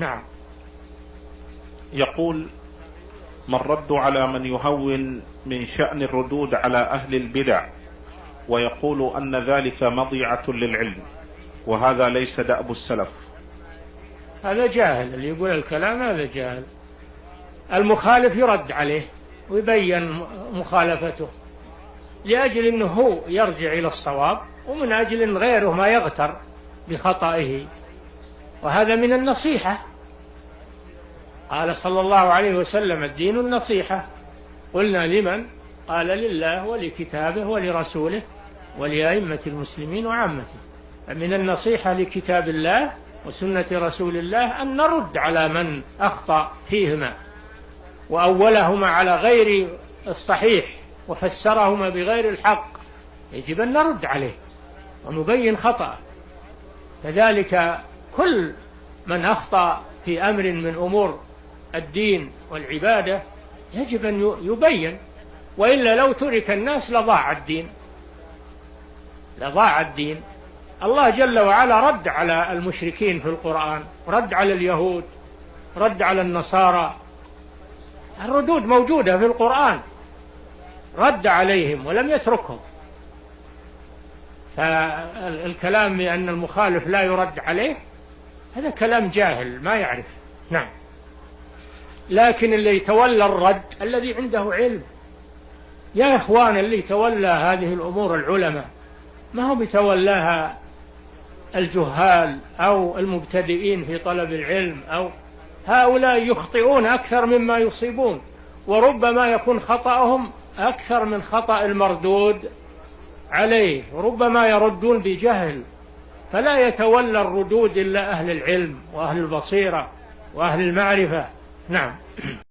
نعم. يقول: ما الرد على من يهون من شأن الردود على أهل البدع ويقول أن ذلك مضيعة للعلم، وهذا ليس دأب السلف؟ هذا جاهل، اللي يقول الكلام هذا جاهل. المخالف يرد عليه ويبين مخالفته لأجل أنه هو يرجع إلى الصواب، ومن أجل أن غيره ما يغتر بخطئه، وهذا من النصيحة. قال صلى الله عليه وسلم: الدين النصيحة. قلنا: لمن؟ قال: لله ولكتابه ولرسوله ولأئمة المسلمين وعامته. من النصيحة لكتاب الله وسنة رسول الله أن نرد على من أخطأ فيهما وأولهما على غير الصحيح وفسرهما بغير الحق، يجب أن نرد عليه ونبين خطأ. كذلك كل من أخطأ في أمر من أمور الدين والعبادة يجب أن يبين، وإلا لو ترك الناس لضاع الدين. الله جل وعلا رد على المشركين في القرآن، رد على اليهود، رد على النصارى، الردود موجودة في القرآن، رد عليهم ولم يتركهم. فالكلام بأن المخالف لا يرد عليه هذا كلام جاهل ما يعرف. نعم. لكن اللي يتولى الرد الذي عنده علم. يا إخوان، اللي يتولى هذه الأمور العلماء، ما هو بيتولاها الجهال أو المبتدئين في طلب العلم، أو هؤلاء يخطئون أكثر مما يصيبون، وربما يكون خطأهم أكثر من خطأ المردود عليه، وربما يردون بجهل، فلا يتولى الردود إلا أهل العلم وأهل البصيرة وأهل المعرفة. نعم.